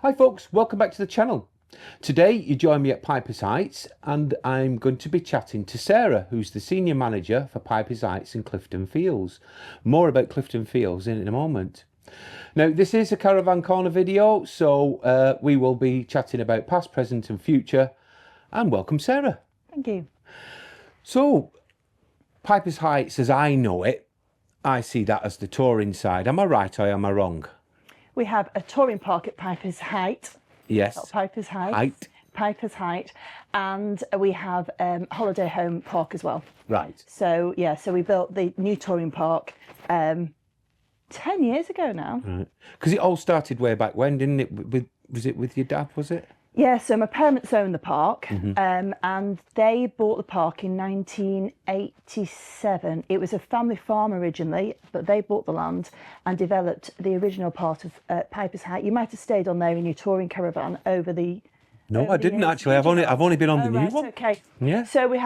Hi folks, welcome back to the channel. Today you join me at Piper's Heights and I'm going to be chatting to Sarah, who's the Senior Manager for Piper's Heights in Clifton Fields. More about Clifton Fields in a moment. Now this is a Caravan Corner video, so we will be chatting about past, present and future. And welcome Sarah. Thank you. So Piper's Heights as I know it, I see that as the touring side. Am I right or am I wrong? We have a touring park at Piper's Height. Yes. Not Piper's Height. Height. Piper's Height. And we have holiday home park as well. Right. So, yeah, so we built the new touring park 10 years ago now. Right. Because it all started way back when, didn't it? Was it with your dad, was it? Yeah, so my parents owned the park, and they bought the park in 1987. It was a family farm originally, but they bought the land and developed the original part of Piper's Height. You might have stayed on there in your touring caravan over the... No, I didn't actually. I've only been on the new one. Okay. Yeah. So we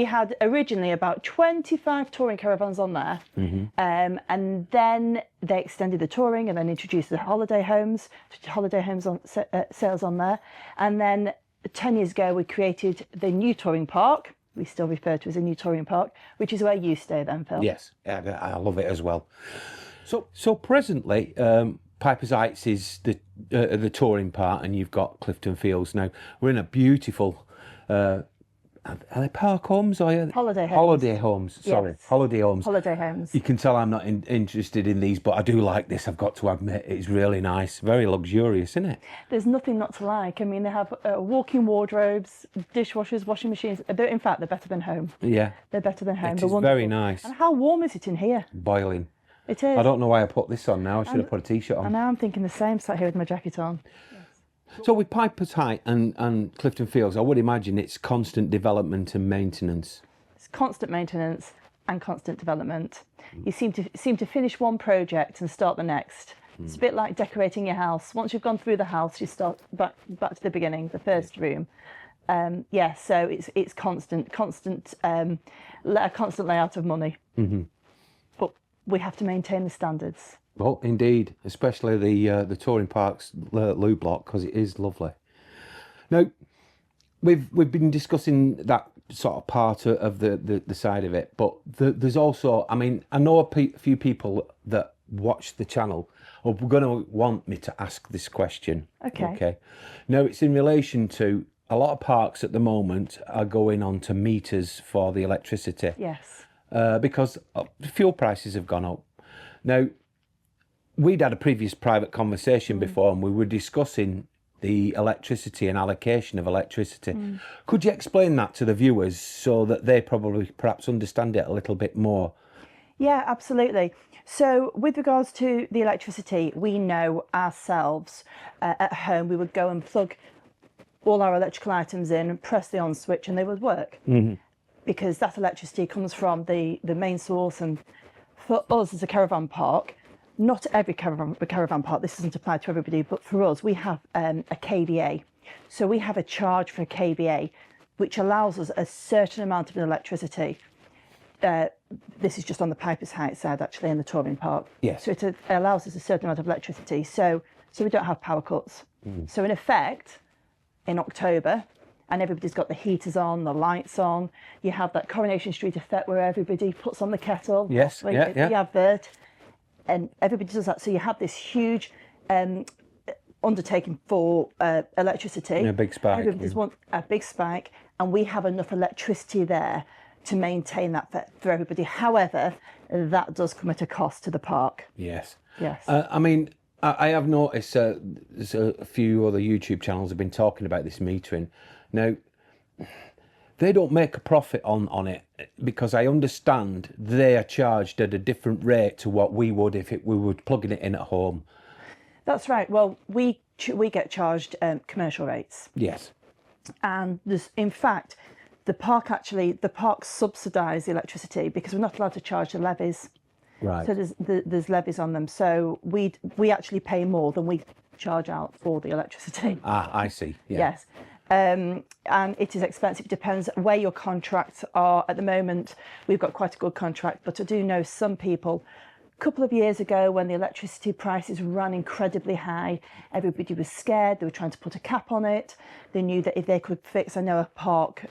had originally about 25 touring caravans on there, and then they extended the touring and then introduced the holiday homes on sales on there, and then 10 years ago we created the new touring park. We still refer to as a new touring park, which is where you stay then, Phil. Yes, I love it as well. So presently, Piper's Heights is the touring part, and you've got Clifton Fields. Now we're in a beautiful. Are they park homes or Holiday homes? Holiday homes. Sorry, Yes. holiday homes. Holiday homes. You can tell I'm not interested in these, but I do like this. I've got to admit, it's really nice, very luxurious, isn't it? There's nothing not to like. I mean, they have walk-in wardrobes, dishwashers, washing machines. In fact, they're better than home. Yeah, They're better than home. it They're is wonderful. very nice. And how warm is it in here? Boiling. It is. I don't know why I put this on now. I should have put a t-shirt on. And now I'm thinking the same, sat here with my jacket on. So with Piper's Height and Clifton Fields, I would imagine it's constant development and maintenance. It's constant maintenance and constant development. You seem to finish one project and start the next. It's a bit like decorating your house. Once you've gone through the house, you start back to the beginning, the first room. So it's constant layout of money. But we have to maintain the standards. Well, indeed, especially the touring parks loo block, because it is lovely. Now, we've been discussing that sort of part of the side of it, but there's also, I mean, I know a few people that watch the channel are going to want me to ask this question. Okay. Now, it's in relation to a lot of parks at the moment are going on to meters for the electricity. Yes. Because fuel prices have gone up. Now, we'd had a previous private conversation before and we were discussing the electricity and allocation of electricity. Could you explain that to the viewers so that they probably perhaps understand it a little bit more? Yeah, absolutely. So with regards to the electricity, we know ourselves at home, we would go and plug all our electrical items in and press the on switch and they would work. Because that electricity comes from the main source. And for us as a caravan park, not every caravan park, this doesn't apply to everybody, but for us, we have a KVA. So we have a charge for a KVA, which allows us a certain amount of electricity. This is just on the Piper's Heights side, actually, in the touring park. Yes. So it allows us a certain amount of electricity. So we don't have power cuts. So in effect, in October, and everybody's got the heaters on, the lights on, you have that Coronation Street effect where everybody puts on the kettle. Yes, the yeah. advert. And everybody does that. So you have this huge undertaking for electricity. A big spike. Everybody's want a big spike, and we have enough electricity there to maintain that for everybody. However, that does come at a cost to the park. Yes. Yes. I mean, I have noticed there's a few other YouTube channels have been talking about this metering. Now, they don't make a profit on it because I understand they are charged at a different rate to what we would if we were plugging it in at home. That's right. Well, we get charged commercial rates. Yes. And in fact, the park subsidise the electricity because we're not allowed to charge the levies. Right. So there's levies on them. So we actually pay more than we charge out for the electricity. Ah, I see. Yeah. Yes. And it is expensive. It depends where your contracts are. At the moment, we've got quite a good contract, but I do know some people couple of years ago, when the electricity prices ran incredibly high, everybody was scared. They were trying to put a cap on it. They knew that if they could fix, I know a park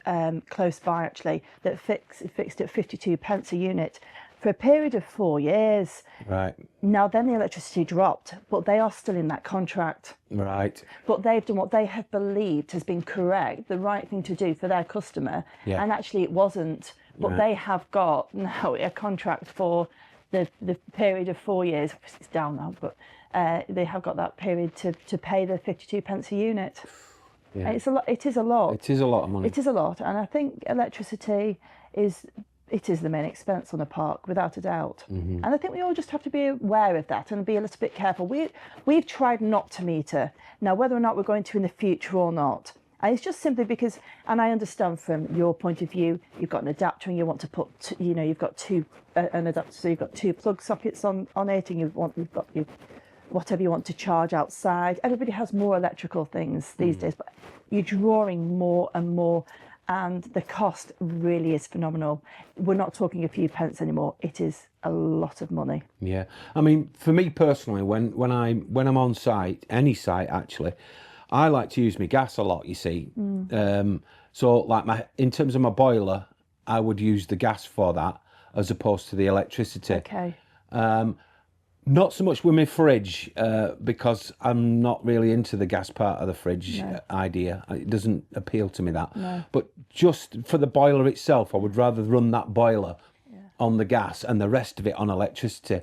close by actually, that fixed at 52 pence a unit for a period of 4 years. Right. Now then the electricity dropped, but they are still in that contract. Right. But they've done what they have believed has been correct, the right thing to do for their customer. Yeah. And actually it wasn't. But Right. they have got now a contract for the period of 4 years. It's down now, but they have got that period to pay the 52 pence a unit. Yeah. And it's a lot. It is a lot. It is a lot of money. It is a lot, and I think electricity is the main expense on a park, without a doubt. And I think we all just have to be aware of that and be a little bit careful. We've tried not to meter. Now, whether or not we're going to in the future or not, and it's just simply because, and I understand from your point of view, you've got an adapter and you want to put, you've got an adapter, so you've got 2 plug sockets on it, and you've got your whatever you want to charge outside. Everybody has more electrical things these days, but you're drawing more and more, and the cost really is phenomenal. We're not talking a few pence anymore. It is a lot of money. Yeah, I mean, for me personally, when I'm on site, any site actually, I like to use my gas a lot. You see, so like in terms of my boiler, I would use the gas for that as opposed to the electricity. Okay. Not so much with my fridge, because I'm not really into the gas part of the fridge idea. It doesn't appeal to me that. No. But just for the boiler itself, I would rather run that boiler on the gas and the rest of it on electricity.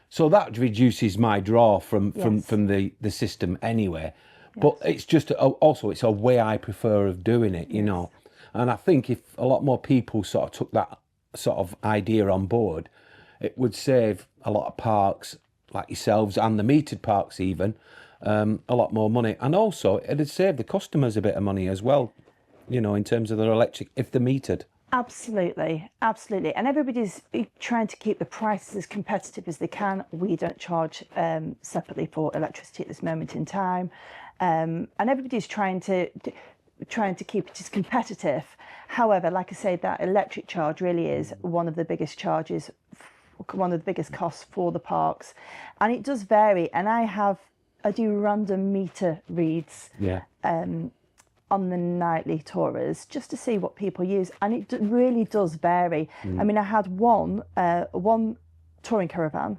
So that reduces my draw from the system anyway. But it's just also it's a way I prefer of doing it, you know. And I think if a lot more people sort of took that sort of idea on board, it would save a lot of parks like yourselves and the metered parks even a lot more money. And also it'd save the customers a bit of money as well, you know, in terms of their electric, if they're metered. Absolutely, absolutely. And everybody's trying to keep the prices as competitive as they can. We don't charge separately for electricity at this moment in time. And everybody's trying to keep it as competitive. However, like I say, that electric charge really is one of the biggest charges, one of the biggest costs for the parks, and it does vary. And I do random meter reads on the nightly tours just to see what people use, and it really does vary. I mean, I had one touring caravan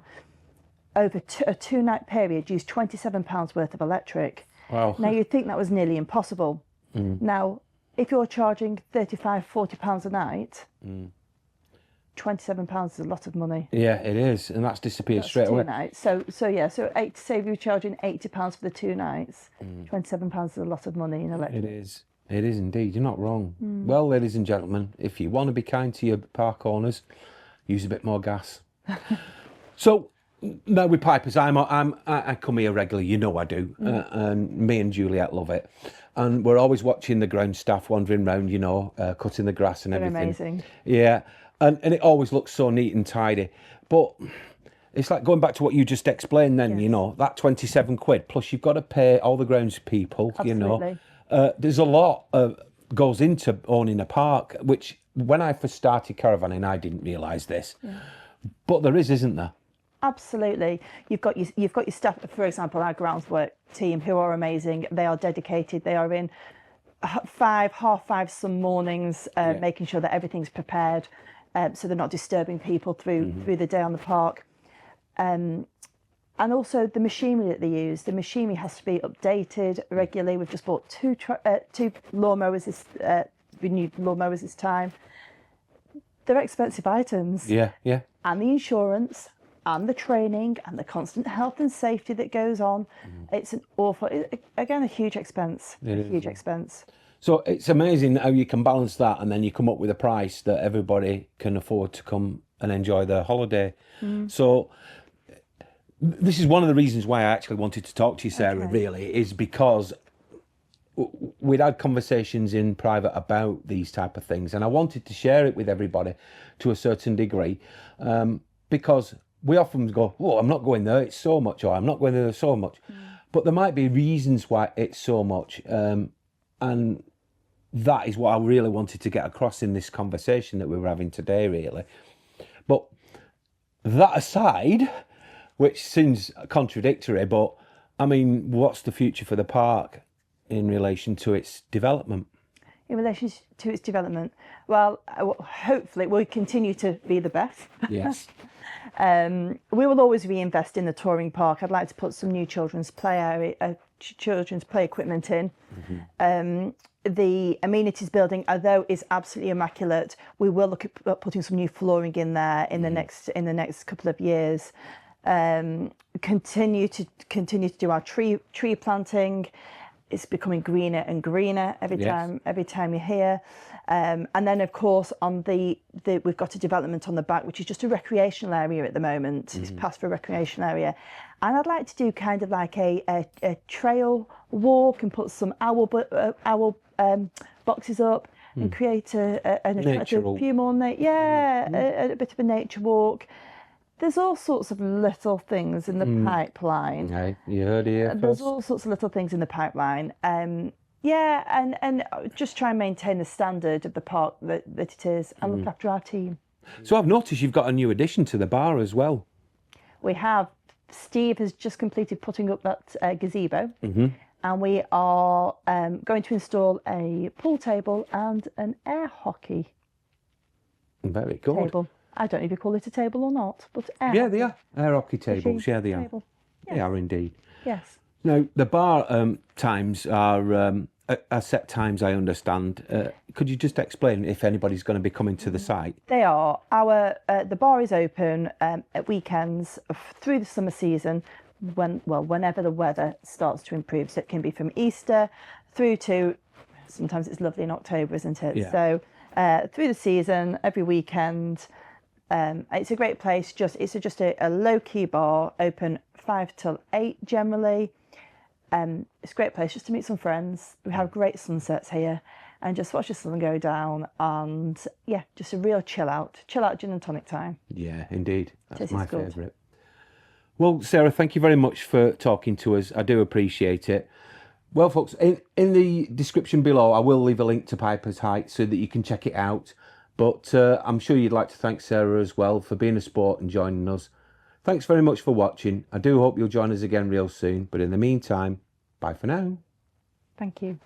over a 2-night period used £27 worth of electric. Wow. Now you'd think that was nearly impossible. Now, if you're charging £35-40 a night, £27 is a lot of money. Yeah, it is, and that's disappeared straight away. 2 nights. So say if you're charging £80 for the 2 nights, £27 is a lot of money in electric. It is. It is indeed. You're not wrong. Well, ladies and gentlemen, if you want to be kind to your park owners, use a bit more gas. So now with Pipers, I come here regularly. You know I do, and me and Juliet love it. And we're always watching the ground staff wandering around, you know, cutting the grass and They're everything. amazing. Yeah, and it always looks so neat and tidy. But it's like going back to what you just explained then, you know, that 27 quid, plus you've got to pay all the grounds people, you know. There's a lot goes into owning a park, which when I first started caravanning, I didn't realise this. But there is, isn't there? Absolutely. You've got your staff, for example, our groundswork team, who are amazing. They are dedicated. They are in half five some mornings, making sure that everything's prepared, so they're not disturbing people through the day on the park. And also the machinery that they use. The machinery has to be updated regularly. We've just bought two lawnmowers, renewed lawnmowers this time. They're expensive items. Yeah. And the insurance, and the training, and the constant health and safety that goes on. It's a huge expense. Huge expense. So it's amazing how you can balance that, and then you come up with a price that everybody can afford to come and enjoy their holiday. So this is one of the reasons why I actually wanted to talk to you, Sarah, really, is because we'd had conversations in private about these type of things, and I wanted to share it with everybody to a certain degree, because we often go, oh, I'm not going there, it's so much, or I'm not going there, so much. But there might be reasons why it's so much, and that is what I really wanted to get across in this conversation that we were having today, really. But that aside, which seems contradictory, but I mean, what's the future for the park in relation to its development? In relation to its development, well, hopefully we'll continue to be the best. Yes. We will always reinvest in the touring park. I'd like to put some new children's play area, children's play equipment in. The amenities building, although is absolutely immaculate, we will look at putting some new flooring in there in the next couple of years. Continue to do our tree planting. It's becoming greener and greener every time you're here. And then, of course, on we've got a development on the back, which is just a recreational area at the moment. It's passed for a recreational area. And I'd like to do kind of like a trail walk and put some owl boxes up and create a few more, a bit of a nature walk. There's all sorts of little things in the pipeline. Okay, you heard it here first. There's all sorts of little things in the pipeline. And just try and maintain the standard of the park that it is, and look after our team. So I've noticed you've got a new addition to the bar as well. We have. Steve has just completed putting up that gazebo, and we are going to install a pool table and an air hockey Very good. table. I don't know if you call it a table or not, but air Yeah, they are. Air hockey tables, yeah, they are. table. They are indeed. Yes. Now, the bar times are set times, I understand. Could you just explain if anybody's going to be coming to the site? They are. The bar is open at weekends through the summer season, whenever the weather starts to improve. So it can be from Easter through to, sometimes it's lovely in October, isn't it? Yeah. So through the season, every weekend. It's a great place. It's just a low-key bar, open 5 till 8 generally. It's a great place just to meet some friends. We have great sunsets here, and just watch the sun go down, and just a real chill out gin and tonic time. Yeah, indeed. That's my good. favourite. Well, Sarah, thank you very much for talking to us. I do appreciate it. Well, folks, in the description below, I will leave a link to Piper's Height so that you can check it out. But I'm sure you'd like to thank Sarah as well for being a sport and joining us. Thanks very much for watching. I do hope you'll join us again real soon. But in the meantime, bye for now. Thank you.